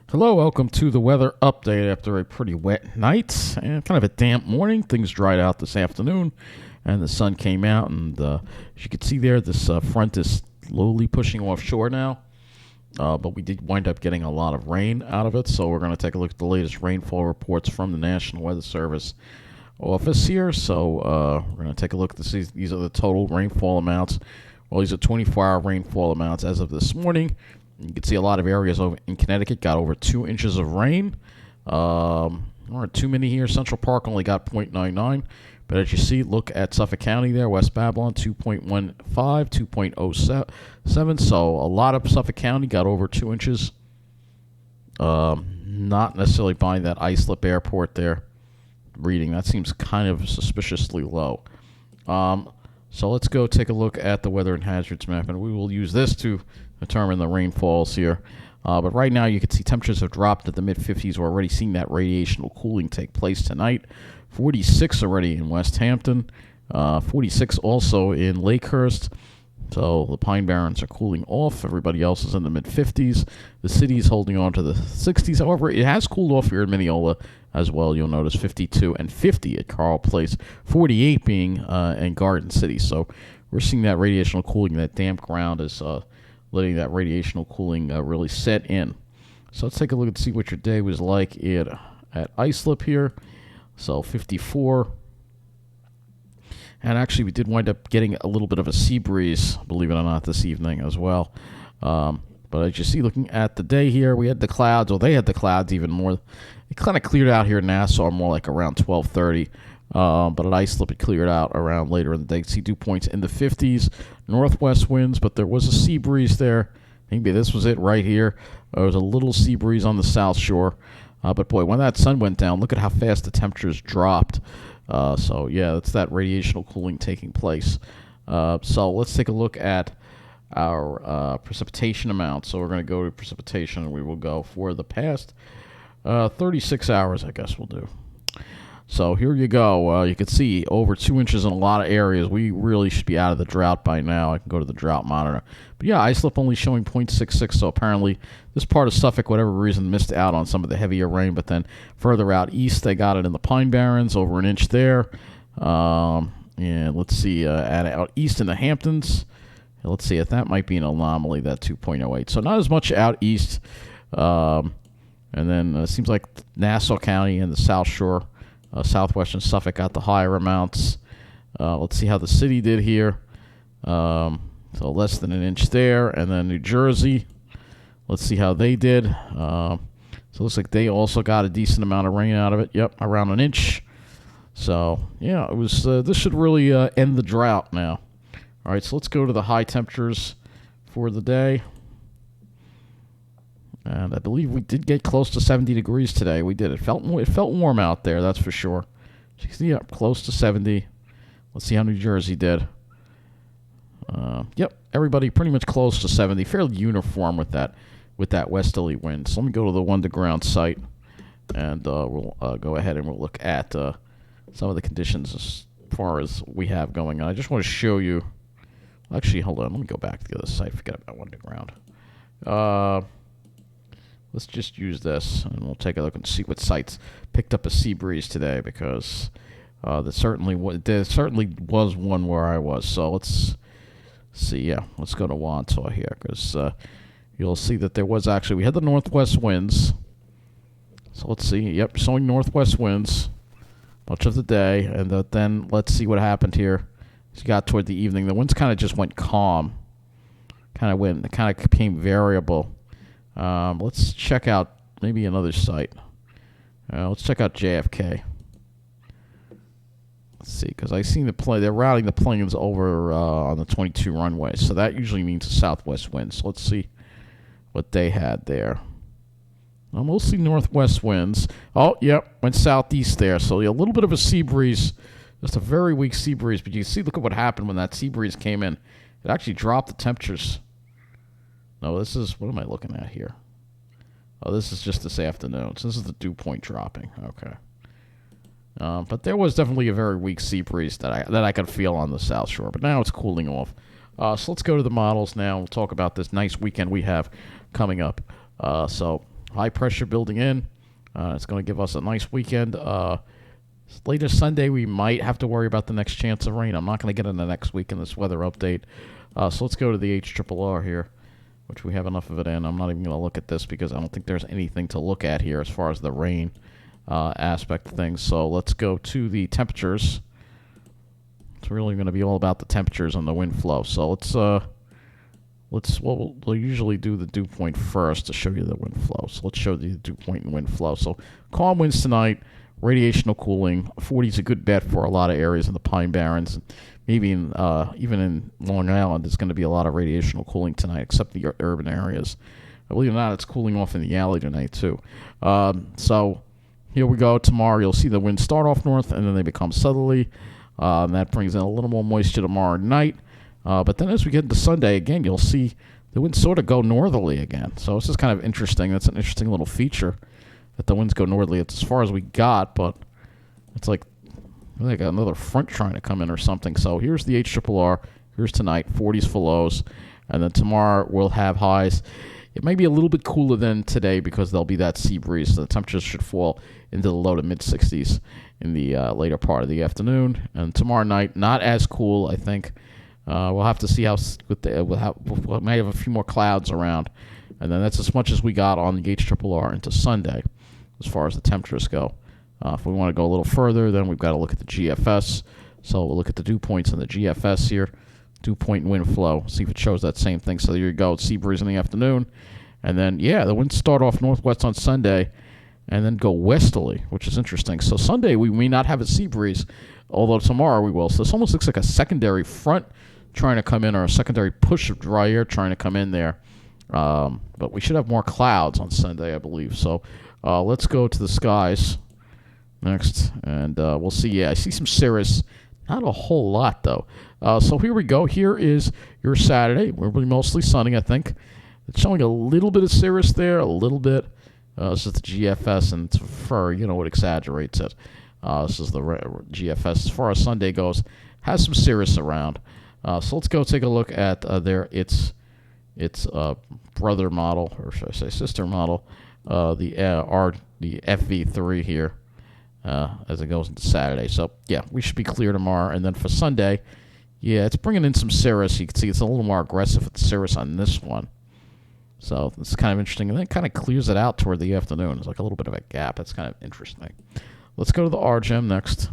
Hello, welcome to the weather update after a pretty wet night and kind of a damp morning. Things dried out this afternoon and the sun came out, and as you can see there, this front is slowly pushing offshore now. But we did wind up getting a lot of rain out of it, so we're going to take a look at the latest rainfall reports from the National Weather Service office here. So we're going to take a look. These are the total rainfall amounts. Well, these are 24-hour rainfall amounts as of this morning. You can see a lot of areas over in Connecticut got over 2 inches of rain. Aren't too many here. Central Park only got 0.99. But as you see, look at Suffolk County there. West Babylon, 2.15, 2.07. So a lot of Suffolk County got over 2 inches. Not necessarily buying that Islip Airport there reading. That seems kind of suspiciously low. So let's go take a look at the weather and hazards map, and we will use this to determine the rainfalls here. But right now you can see temperatures have dropped to the mid-50s. We're already seeing that radiational cooling take place tonight. 46 already in West Hampton. 46 also in Lakehurst. So the Pine Barrens are cooling off. Everybody else is in the mid-50s. The city is holding on to the 60s. However, it has cooled off here in Mineola as well. You'll notice 52 and 50 at Carl Place. 48 being in Garden City. So we're seeing that radiational cooling. That damp ground is letting that radiational cooling really set in. So let's take a look and see what your day was like at Islip here. So 54. And actually, we did wind up getting a little bit of a sea breeze, believe it or not, this evening as well. But as you see, looking at the day here, we had the clouds, or they had the clouds even more. It kind of cleared out here in Nassau more like around 12:30. But at Islip, it cleared out around later in the day. See dew points in the 50s, northwest winds, but there was a sea breeze there. Maybe this was it right here. There was a little sea breeze on the south shore. But boy, when that sun went down, look at how fast the temperatures dropped. So yeah, that's that radiational cooling taking place. So let's take a look at our precipitation amount. So we're going to go to precipitation, and we will go for the past 36 hours, I guess we'll do. So here you go. You can see over 2 inches in a lot of areas. We really should be out of the drought by now. I can go to the drought monitor. But yeah, Islip only showing 0.66. So apparently this part of Suffolk, whatever reason, missed out on some of the heavier rain. But then further out east, they got it in the Pine Barrens, over an inch there. And let's see, out east in the Hamptons. Let's see if that might be an anomaly, that 2.08. So not as much out east. And then it seems like Nassau County and the South Shore. Southwestern Suffolk got the higher amounts. Let's see how the city did here. So less than an inch there. And then New Jersey, let's see how they did. So it looks like they also got a decent amount of rain out of it. Yep, around an inch. So yeah, it was. This should really end the drought now. All right, so let's go to the high temperatures for the day. And I believe we did get close to 70 degrees today. We did. It felt warm out there, that's for sure. You can see up close to 70. Let's see how New Jersey did. Yep, everybody pretty much close to 70. Fairly uniform with that westerly wind. So let me go to the underground site, and we'll go ahead and we'll look at some of the conditions as far as we have going on. I just want to show you. Actually, hold on. Let me go back to the other site. Forget about underground. Let's just use this, and we'll take a look and see what sites picked up a sea breeze today, because there certainly was one where I was. So let's see. Yeah, let's go to Wantaw here, because you'll see that there was actually, we had the northwest winds. So let's see. Yep, showing northwest winds much of the day, and then let's see what happened here. As you got toward the evening, the winds kind of just went calm. Kind of became variable. Let's check out maybe another site. Let's check out JFK. Let's see, because I seen they're routing the planes over on the 22 runway, so that usually means a southwest wind. So let's see what they had there. Mostly northwest winds. Oh, yep, went southeast there. So a little bit of a sea breeze, just a very weak sea breeze. But you see, look at what happened when that sea breeze came in. It actually dropped the temperatures. No, this is, what am I looking at here? Oh, this is just this afternoon. So this is the dew point dropping. Okay. But there was definitely a very weak sea breeze that I could feel on the South Shore. But now it's cooling off. So let's go to the models now. We'll talk about this nice weekend we have coming up. So High pressure building in. It's going to give us a nice weekend. Later Sunday, we might have to worry about the next chance of rain. I'm not going to get into next week in this weather update. So let's go to the HRRR here, which we have enough of it in. I'm not even going to look at this because I don't think there's anything to look at here as far as the rain aspect of things. So let's go to the temperatures. It's really going to be all about the temperatures and the wind flow. So we'll usually do the dew point first to show you the wind flow. So let's show the dew point and wind flow. So calm winds tonight, radiational cooling. 40 is a good bet for a lot of areas in the Pine Barrens. Maybe even in Long Island, there's going to be a lot of radiational cooling tonight, except the urban areas. Believe it or not, it's cooling off in the alley tonight, too. So here we go. Tomorrow, you'll see the winds start off north, and then they become southerly. And that brings in a little more moisture tomorrow night. But then as we get into Sunday, again, you'll see the winds sort of go northerly again. So it's just kind of interesting. That's an interesting little feature that the winds go northerly. It's as far as we got, but it's like another front trying to come in or something. So here's the HRRR. Here's tonight, 40s for lows. And then tomorrow we'll have highs. It may be a little bit cooler than today because there'll be that sea breeze. So the temperatures should fall into the low to mid-60s in the later part of the afternoon. And tomorrow night, not as cool, I think. We'll have to see how we may have a few more clouds around. And then that's as much as we got on the HRRR into Sunday as far as the temperatures go. If we want to go a little further, then we've got to look at the GFS. So we'll look at the dew points in the GFS here. Dew point and wind flow. See if it shows that same thing. So there you go. Sea breeze in the afternoon. And then, the winds start off northwest on Sunday and then go westerly, which is interesting. So Sunday, we may not have a sea breeze, although tomorrow we will. So this almost looks like a secondary front trying to come in, or a secondary push of dry air trying to come in there. But we should have more clouds on Sunday, I believe. So let's go to the skies next, and we'll see. Yeah, I see some cirrus. Not a whole lot, though. So here we go. Here is your Saturday. We're mostly sunny, I think. It's showing a little bit of cirrus there, a little bit. This is the GFS, and for, it exaggerates it. This is the GFS. As far as Sunday goes, has some cirrus around. So let's go take a look at its brother model, or should I say sister model, the FV3 here. As it goes into Saturday. So, we should be clear tomorrow. And then for Sunday, it's bringing in some cirrus. You can see it's a little more aggressive with the cirrus on this one. So, it's kind of interesting. And then it kind of clears it out toward the afternoon. It's like a little bit of a gap. That's kind of interesting. Let's go to the RGEM next.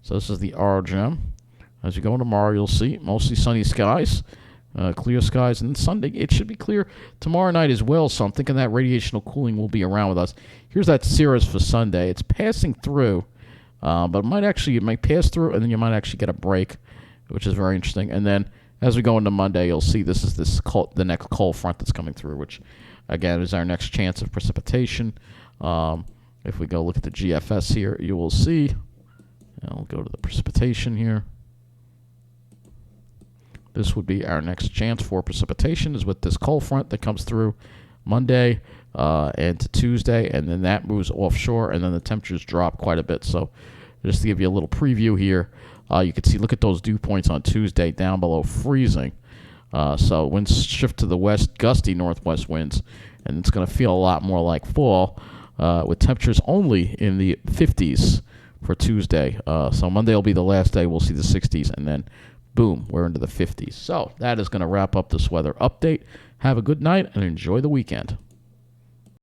So, this is the RGEM. As you go tomorrow, you'll see mostly sunny skies. Clear skies, and Sunday it should be clear tomorrow night as well, so I'm thinking that radiational cooling will be around with us. Here's that cirrus for Sunday. It's passing through, but it might pass through, and then you might actually get a break, which is very interesting. And then as we go into Monday, you'll see this is the next cold front that's coming through, which again is our next chance of precipitation. If we go look at the GFS here, you will see. I'll go to the precipitation here. This would be our next chance for precipitation, is with this cold front that comes through Monday and to Tuesday, and then that moves offshore, and then the temperatures drop quite a bit. So just to give you a little preview here, you can see, look at those dew points on Tuesday down below freezing. So winds shift to the west, gusty northwest winds, and it's going to feel a lot more like fall with temperatures only in the 50s for Tuesday. So Monday will be the last day. We'll see the 60s, and then boom, we're into the 50s. So that is going to wrap up this weather update. Have a good night and enjoy the weekend.